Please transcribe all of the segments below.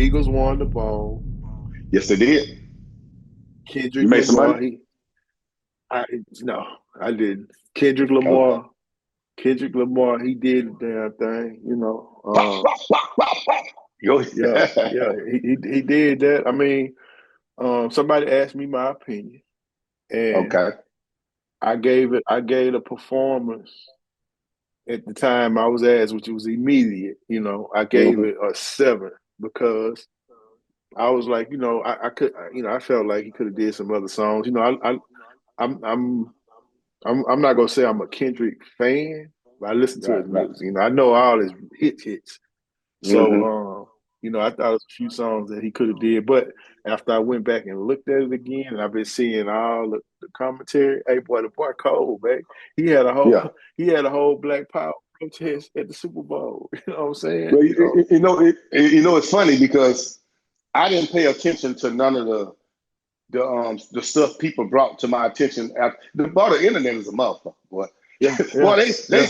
Eagles won the ball. Yes, they did. You Kendrick made some money. Lamar, I no, I didn't. Kendrick Okay. Lamar, Kendrick Lamar, he did the damn thing, you know. Yo. Yeah, yeah, he did that. I mean, somebody asked me my opinion, and Okay. I gave a performance at the time I was asked, which was immediate. You know, I gave Hmm. it a 7 because I was like, you know, I could, you know, I felt like he could have did some other songs. You know, I'm, I'm, I'm not gonna say I'm a Kendrick fan, but I listen to Right, his right. music. You know, I know all his hits. So, Hmm. you know, I thought it was a few songs that he could have did, but after I went back and looked at it again, and I've been seeing all the commentary. Hey, boy, the boy cold, man. He had a whole Yeah. he had a whole Black Power protest at the Super Bowl. You know what I'm saying? Well, You know, it's funny because I didn't pay attention to none of the stuff people brought to my attention. The internet is a motherfucker, boy. yeah, Boy, yeah, yeah,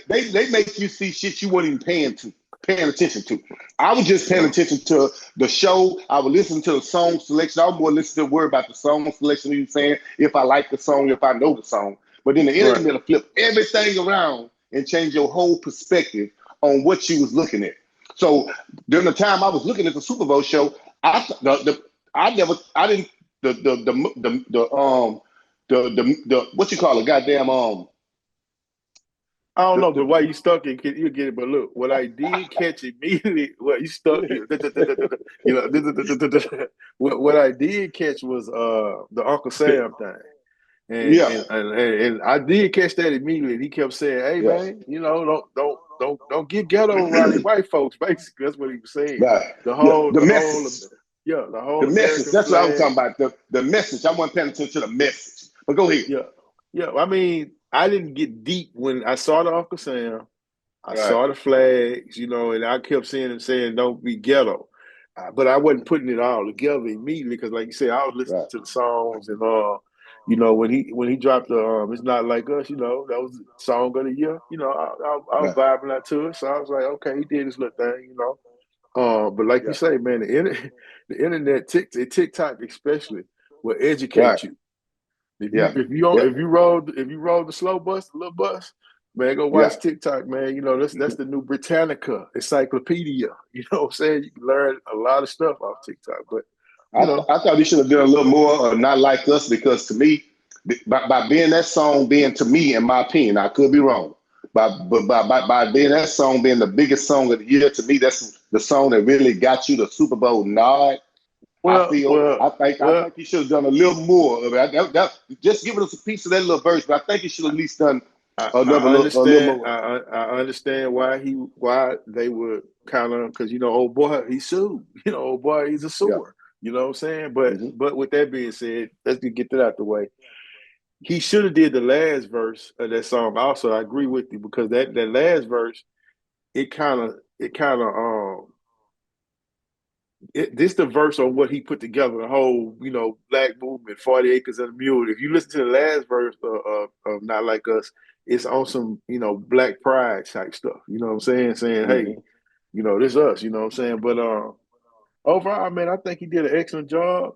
they make you see shit you weren't even paying attention to. I was just paying yeah, attention to the show. I would listen to the song selection. I was more listening to word about the song selection. You saying if I like the song, if I know the song. But then the right. internet will flip everything around and change your whole perspective on what you was looking at. So during the time I was looking at the Super Bowl show, I didn't the the what you call it, goddamn I don't know, but why the you stuck it, you get it. But look, what I did catch immediately, well, you stuck, you know, what I did catch was the Uncle Sam thing. yeah, And I did catch that immediately. He kept saying, "Hey yeah. man, you know, don't get ghetto around these white folks." Basically, that's what he was saying. Right. Yeah, the The whole, message. yeah, the The whole message. American That's what I was flag. talking about. The message. I wasn't paying attention to the message. But go ahead. Yeah, yeah. I mean, I didn't get deep when I saw the Uncle Sam. I Right. saw the flags, you know, and I kept seeing him saying, "Don't be ghetto," but I wasn't putting it all together immediately because, like you said, I was listening Right. to the songs and you know, when he dropped the "It's Not Like Us," you know, that was the song of the year. You know, I was Right. vibing out to it, so I was like, okay, he did his little thing, you know. But like you Yeah. say, man, the internet, TikTok especially, will Right. educate you. Yeah. Yeah. If you roll the slow bus, the little bus, man, go Yeah. watch TikTok, man. You know, that's the new Britannica encyclopedia. You know what I'm saying? You can learn a lot of stuff off TikTok. But you know, I thought he should have done a little more of Not Like Us because to me, by being that song being to me, in my opinion, I could be wrong. By being that song being the biggest song of the year, to me, that's the song that really got you the Super Bowl nod. well, well, I well, think he should have done a little more of it. Just giving us a piece of that little verse, but I think he should have at least done I a little understand. more. I understand why they would kind of because you know, old boy he sued. You know, old boy he's a Yeah. suer. You know what I'm saying? Hmm. But with that being said, let's get that out the way. He should have did the last verse of that song. Also, I agree with you because that last verse it kind of this the verse on what he put together the whole you know black movement 40 acres and a mule. If you listen to the last verse of Not Like Us, it's on some you know black pride type stuff. You know what I'm saying? Saying hey, Hmm. you know this us. You know what I'm saying? But overall, man, I think he did an excellent job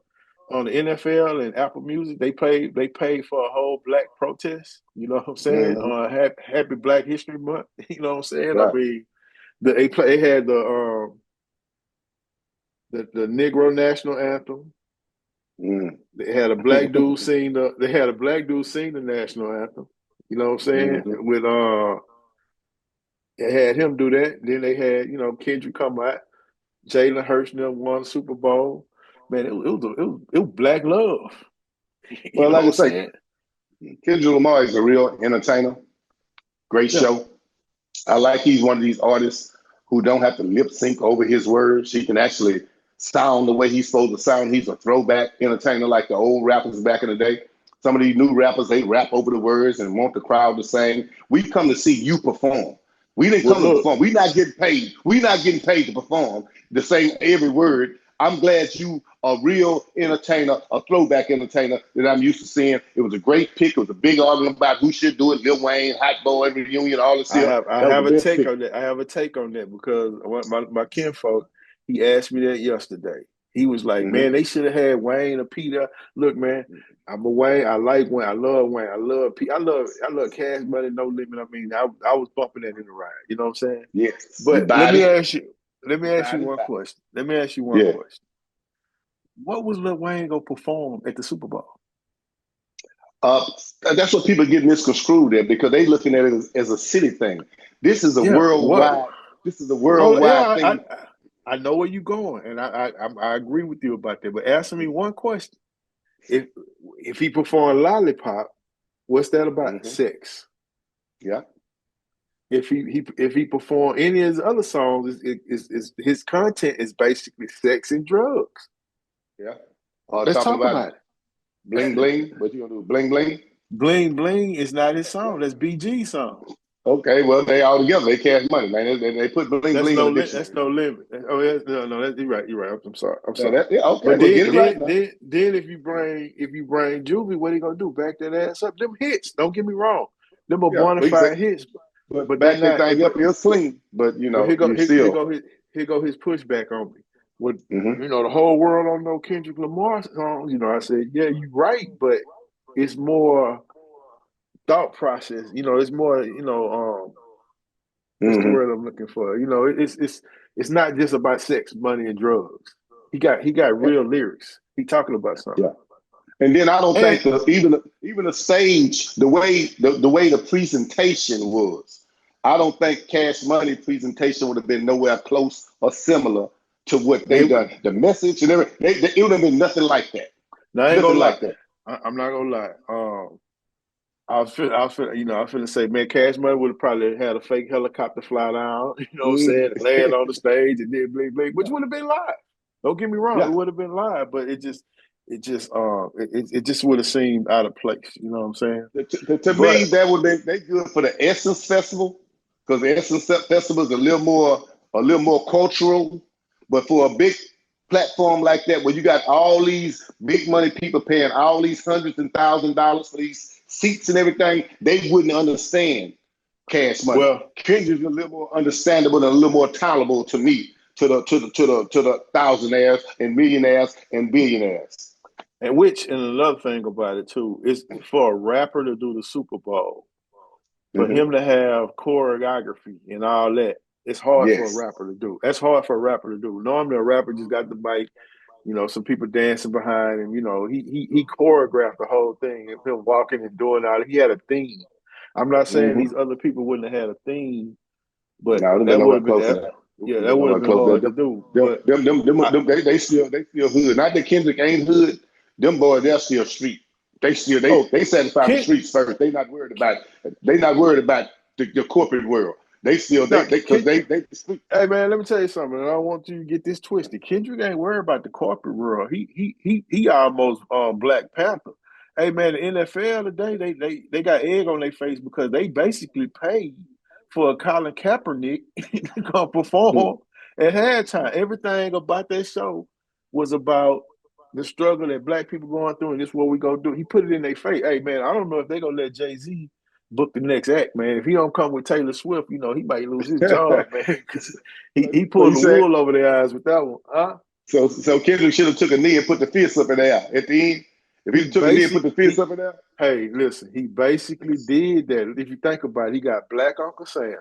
on the NFL and Apple Music. They paid for a whole black protest. You know what I'm saying? Hmm. Happy Black History Month. You know what I'm saying? I Right. mean, they had the Negro national anthem. Mm. They had a black dude sing the national anthem. You know what I'm saying? Hmm. With they had him do that. Then they had you know Kendrick come out. Jalen Hurts won the Super Bowl. Man, it was black love. You Well, know like what I I'm say, saying? Kendrick Lamar is a real entertainer. Great Yeah. show. I like he's one of these artists who don't have to lip sync over his words. He can actually sound the way he's supposed to sound. He's a throwback entertainer like the old rappers back in the day. Some of these new rappers, they rap over the words and want the crowd to sing. We come to see you perform. We didn't Well, come to look, perform. We not getting paid. We not getting paid to perform to sing every word. I'm glad you a real entertainer, a throwback entertainer that I'm used to seeing. It was a great pick. It was a big argument about who should do it. Lil Wayne, Hot Boy, reunion, all this here. I That was the have a best take pick. on that. I have a take on that because my kinfolk, He asked me that yesterday. He was like, Mm-hmm. "Man, they should have had Wayne or Peter." Look, man, I'm a Wayne. I like Wayne. I love Wayne. I love Pete. I love Cash Money, No Limit. I mean, I was bumping that in the ride. You know what I'm saying? Yes, you But buy it. let me You ask buy you it. one Buy it. question. Let me ask you one Yeah. question. What was Lil Wayne gonna perform at the Super Bowl? Uh, that's what people get misconstrued at because they looking at it as a city thing. This is a Yeah, what? worldwide. This is a Oh, worldwide yeah, thing. I know where you're going, and I agree with you about that. But answer me one question: if if he performed Lollipop, what's that about? Mm-hmm. Sex. Yeah. If he performed any of his other songs, is his content is basically sex and drugs. Yeah. Let's Talking talk about about bling it. bling. What you gonna do? Bling bling. Bling Bling is not his song. That's BG's song. Okay. Well, they all together. They cash money, man. They put bling bling in the That's dictionary. no limit. Oh yeah, no, you're right. You're right. I'm sorry. I'm sorry. Yeah, okay. But Well, get it right now. then if you bring Juvie, what he gonna do? Back that ass up. Them hits. Don't get me wrong. Them are Yeah. bona He said, fide hits. but But they back that not. thing up, he'll sling. But But you still. here go his pushback on me. What Mm-hmm. the whole world don't know Kendrick Lamar songs. I said, yeah, you're right, but it's more thought process. It's more. What's the Mm-hmm. word I'm looking for? It's not just about sex, money, and drugs. He got real lyrics. He talking about something. Yeah. And then I don't And think even the stage, the way the presentation was, I don't think Cash Money presentation would have been nowhere close or similar to what they it done. The message and everything, it would have been nothing like that. now I ain't Nothing gonna lie. like that. I'm not gonna lie. I was finna say, man, Cash Money would have probably had a fake helicopter fly down, what I'm saying, Mm. and land on the stage and then bling bling, which would have been live. Don't get me wrong, it Yeah. would have been live, but it just would have seemed out of place. You know what I'm saying? To me, But that would be they good for the Essence Festival because the Essence Festival is a little more cultural. But for a big platform like that, where you got all these big money people paying all these hundreds and $1,000s for these seats and everything, they wouldn't understand Cash Money. well, Kendrick's a little more understandable and a little more tolerable to me, to the thousandaires and millionaires and billionaires. and another thing about it too is for a rapper to do the Super Bowl, for Mm-hmm. him to have choreography and all that, it's hard for a Yes. rapper to do. That's hard for a rapper to do. Normally, a rapper just got the mic, some people dancing behind him. He choreographed the whole thing and him walking and doing all. He had a theme. I'm not saying Mm-hmm. these other people wouldn't have had a theme, but No, it have been that would nowhere have been close to that. that. It Yeah, have been that would have nowhere been close to hard that. to do. Them, But them, them, them, I, them they still hood. Not that Kendrick ain't hood. Them boys, they're still street. They still oh, they satisfy the Ken, streets first. They not worried about the corporate world. They still no, they because they the street. Hey man, let me tell you something. And I don't want you to get this twisted. Kendrick ain't worried about the corporate world. He almost Black Panther. Hey man, the NFL today they got egg on their face because they basically paid for a Colin Kaepernick to come perform at halftime. Everything about that show was about the struggle that Black people going through, and this is what we gonna do. He put it in their face. Hey man, I don't know if they gonna let Jay-Z book the next act, man. If he don't come with Taylor Swift, he might lose his job, man, because he So pulled you the said wool over their eyes with that one. Huh? so Kendrick should have took a knee and put the fist up in the air at the end. If He he took a knee and put basic the fist he up in there, Hey, listen, he basically did that. If you think about it, he got Black Uncle Sam.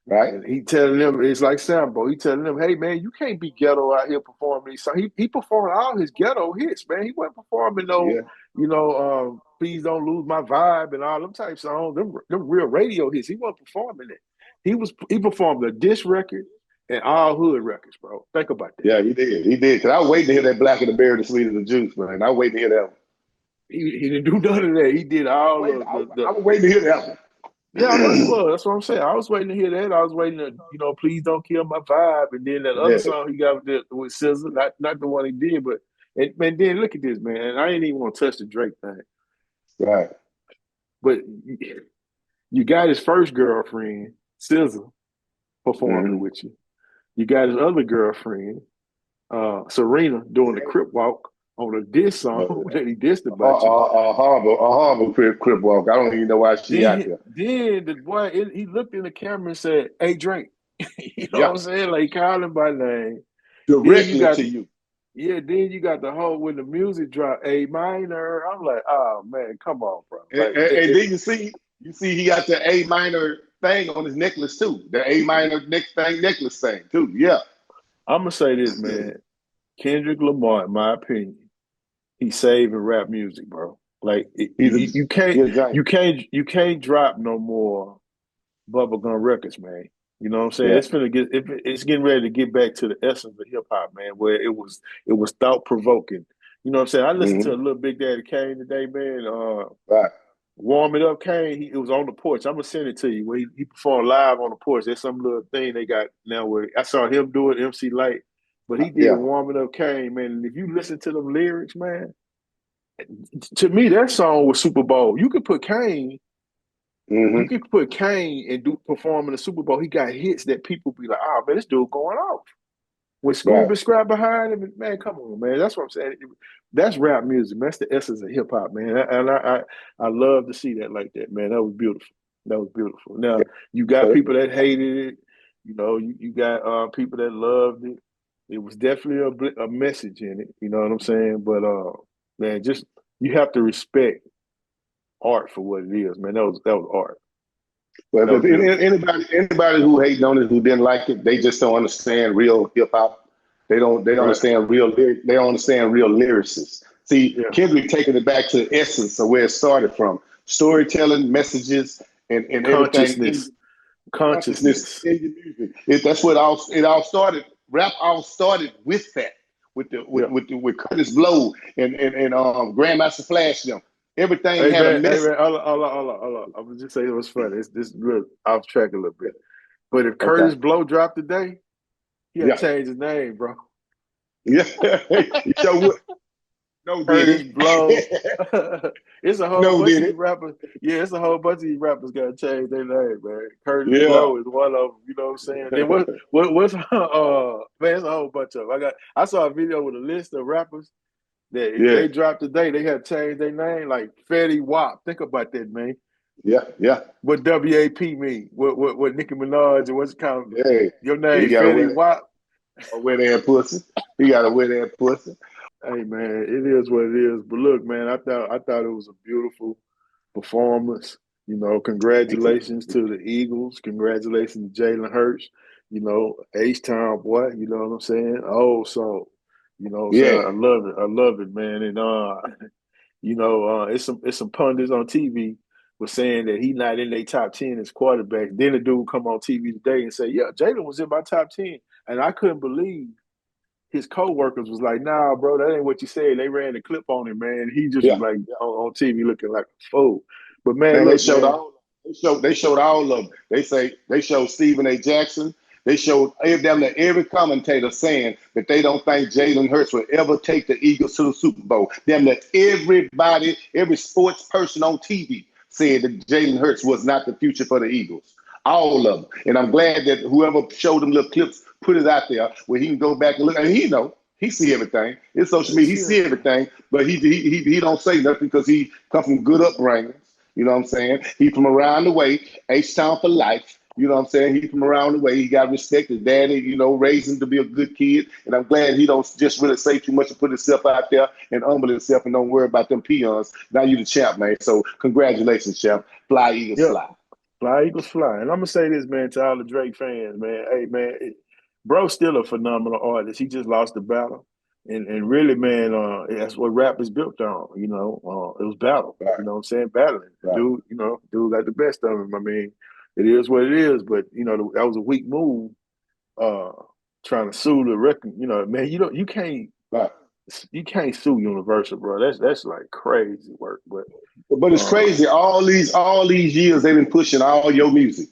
right? And he telling them, it's like Sambo. He telling them, hey man, you can't be ghetto out here performing these. So he performed all his ghetto hits, man. He wasn't performing no, Yeah. please don't lose my vibe and all them type songs, them real radio hits. He wasn't performing it. He performed the diss record and all hood records, bro. Think about that. Yeah, he did. He did. Cause I was waiting to hear that black of the berry, the sweet of the juice, man. I was waiting to hear that one. He didn't do none of that. He did all of I the was waiting to hear that Yeah, I know you one. were. That's what I'm saying. I was waiting to hear that. I was waiting to, please don't kill my vibe. And then that other Yeah, song he got with SZA, not the one he did, but and then look at this, man. And I ain't even want to touch the Drake thing, right. but you got his first girlfriend, SZA, performing Mm-hmm. with you. You got his other girlfriend, Serena, doing the crip walk on a diss Uh, song that he dissed a, about you. horrible crip walk. I don't even know why she out Then, there. then the boy, he looked in the camera and said, "Hey Drake," you know what Yeah, I'm saying? Like he called him by name. Then you directly got to you. yeah, then you got the whole when the music drop A minor. I'm like, oh man, come on, bro. And, Like and, and then you see, he got the A minor thing on his necklace too. The A minor necklace thing too. Yeah. I'm gonna say this, man. Kendrick Lamar, in my opinion, he's saving rap music, bro. Like He's a you can't he's a giant. you can't drop no more bubblegum records, man. You know what I'm saying? Yeah. It's getting ready to get back to the essence of hip hop, man, where it was thought provoking. You know what I'm saying? I listened to a Hmm. little Big Daddy Kane today, man. Right. Warm It Up Kane, it was on the porch. I'm gonna send it to you. Where he performed live on the porch. There's some little thing they got now where I saw him do it, MC Light, but he did Yeah. Warm It Up Kane, man. And if you listen to them lyrics, man, to me that song was Super Bowl. You Hmm. could put Kane and do perform in the Super Bowl. He got hits that people be like, oh man, this dude going off. When Right. Scooby Scrap behind him, man, come on, man. That's what I'm saying. That's rap music, man. That's the essence of hip hop, man. And I love to see that like that, man. That was beautiful. That was beautiful. Now you got Yeah. people that hated it. You know, you got people that loved it. It was definitely a message in it. You know what I'm saying? But man, just you have to respect art for what it is, man. That was art. Well, That if was beautiful. anybody who hated on it, who didn't like it, they just don't understand real hip hop. They don't Right. understand they don't understand real lyricists. See, Yeah. Kendrick taking it back to the essence of where it started from: storytelling, messages, and everything in Consciousness. consciousness Consciousness. in your music. That's what it all started. Rap all started with that, with the Yeah. with Curtis Blow and Grandmaster Flash them. Everything had a Hey message. man, hold on. I'm gonna just say it was funny. It's this real off track a little bit. But if Okay. Curtis Blow dropped today, he had Yeah. to change his name, bro. Yeah. You sure would. No, did Curtis Blow. he? It's a whole No, bunch did of these it? rappers. Yeah, it's a whole bunch of these rappers gotta change their name, man. Curtis Yeah. Blow is one of them. You know what I'm saying? Then what's man? It's a whole bunch of them. I saw a video with a list of rappers that if Yeah. they dropped today, they had to change their name, like Fetty Wap. Think about that, man. Yeah. Yeah. What WAP mean? What Nicki Minaj and what's kind of Yeah. your He name got to Fetty Wap? wear that pussy. He got to wear that pussy. Hey man, it is what it is. But look, man, I thought it was a beautiful performance. You know, Me too. congratulations to the Eagles. Congratulations to Jalen Hurts. You know, H Town boy. You know what I'm saying? Oh, so you know what I'm saying? Yeah. I love it. I love it, man. And it's some pundits on TV was saying that he not in their top 10 as quarterback. Then the dude come on TV today and say, "Yeah, Jalen was in my top 10," and I couldn't believe his co-workers was like, "Nah, bro, that ain't what you said." They ran the clip on him, man. He just was Yeah. like on TV looking like a fool. But man, Man, they look, showed man, all. They showed all of them. They showed Stephen A. Jackson. They showed damn near every commentator saying that they don't think Jalen Hurts will ever take the Eagles to the Super Bowl. Damn near everybody, every sports person on TV said that Jalen Hurts was not the future for the Eagles. All of them. And I'm glad that whoever showed them little clips put it out there where he can go back and look. And he see everything. It's social you media. He see see everything. everything, but he don't say nothing because he come from good upbringing. You know what I'm saying? He from around the way, H-Town for life. You know what I'm saying? He from around the way. He got respect. His daddy, raised him to be a good kid. And I'm glad he don't just really say too much and put himself out there and humble himself and don't worry about them peons. Now you the champ, man. So congratulations, champ. Fly, Eagles, Yep. fly. Fly Eagles fly. And I'm gonna say this, man, to all the Drake fans, man. Hey, man, bro's still a phenomenal artist. He just lost the battle, and really, man, that's what rap is built on. It was battle. Right, You know what I'm saying? Battling. right. Dude got the best of him. I mean, it is what it is. But that was a weak move. Uh, Trying to sue the record. Man, Right. you can't sue Universal, bro. That's like crazy work. But But it's uh, crazy. All these years they've been pushing all your music.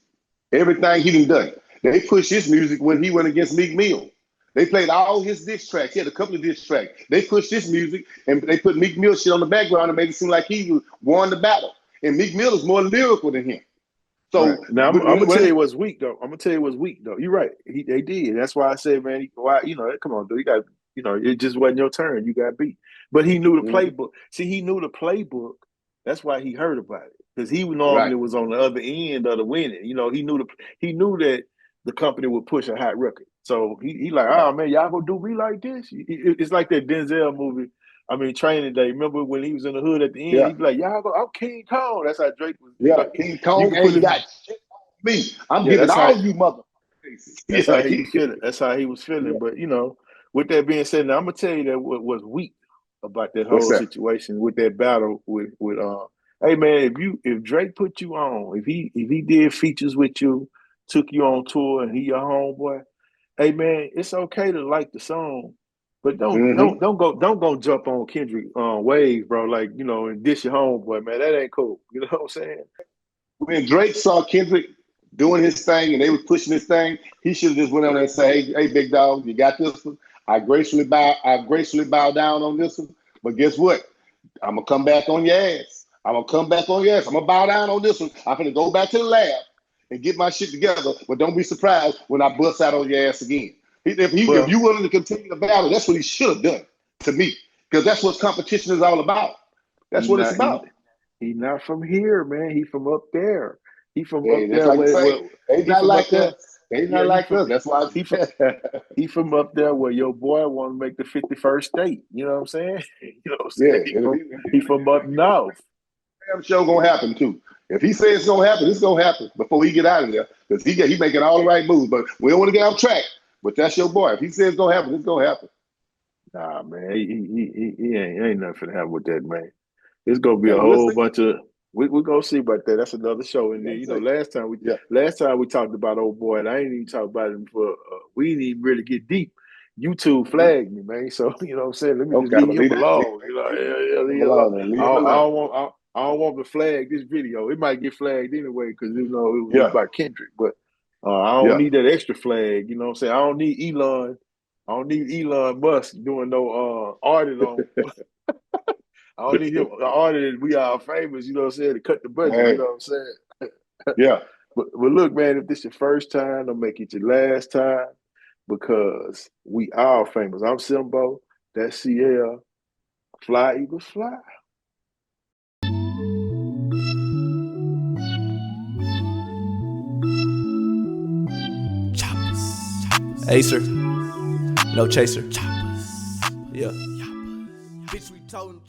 Everything he done. They pushed his music when he went against Meek Mill. They played all his diss tracks. He had a couple of diss tracks. They pushed his music and they put Meek Mill shit on the background and made it seem like he won the battle. And Meek Mill is more lyrical than him. right So now, I'm gonna tell when you what's weak though. I'm gonna tell you what's weak though. You're right. They did. That's why I said, man, why? Come on, dude. You got. It just wasn't your turn. You got beat. But he knew the Mhm. playbook. See, he knew the playbook. That's why he heard about it because he normally Right, was on the other end of the winning. He knew that the company would push a hot record. So he like, Right. oh man, y'all gonna do me like this? It's like that Denzel movie. I mean, Training Day. Remember when he was in the hood at the end? Yeah. He'd be like, y'all go, I'm King Kong. That's how Drake was. You Yeah. know, King you Kong can put ain't it. got shit on me. I'm Yeah, giving that's how. all you mother faces. That's Yeah. how he was feeling. That's how he was feeling. Yeah. But with that being said, now I'm gonna tell you that what was weak about that What's whole that? situation with that battle with hey man, if Drake put you on, if he did features with you, took you on tour and he your homeboy, hey man, it's okay to like the song, but don't Mm-hmm. don't don't go don't go jump on Kendrick wave, bro. Like and dish your homeboy, man. That ain't cool. You know what I'm saying? When Drake saw Kendrick doing his thing and they was pushing his thing, he should have just went on there and say, hey, big dog, you got this one. I gracefully bow down on this one. But guess what? I'm gonna come back on your ass. I'm gonna come back on your ass. I'm gonna bow down on this one. I'm gonna go back to the lab and get my shit together. But don't be surprised when I bust out on your ass again. If Well, you willing to continue the battle, that's what he should have done to me. Because that's what competition is all about. he That's what it's not he about. he not from here, man. He from up there. He from up Hey, that's there like I where, say. where They he not from up like there. us. They Yeah, not like us. That's why. he from he from up there where your boy want to make the 51st state. You know what I'm saying? You know what I'm Yeah, saying? and if He from up north. damn show gonna happen too. If he says it's gonna happen, it's gonna hapen before he get out of there because he making all the right moves. But we don't want to get off track. But that's your boy. If he says it's gonna happen, it's gonna happen. Nah, man, he ain't nothing to have with that, man. It's gonna be Yeah, a we'll whole see. bunch of we gonna see about that. That's another show. And then We'll see. Yeah. last time we talked about old boy, and I ain't even talked about him for we didn't even really get deep. YouTube Mm. flagged me, man. So you know what I'm saying. Let me just Okay, leave but him leave that. alone. Leave him Leave him alone. alone and leave him I alone. don't want I don't want to flag this video. It might get flagged anyway because it was Yeah. about Kendrick, but I don't Yeah. need that extra flag. You know what I'm saying. I don't need Elon. I don't need Elon Musk doing no audit on. I don't need him audited. We are famous, you know what I'm saying, to cut the budget, you Hey. know what I'm saying? Yeah. But look, man, if this your first time, don't make it your last time because we are famous. I'm Simbo, that's CL. Fly Eagles fly. Acer, no chaser. Yeah. Bitch, we told him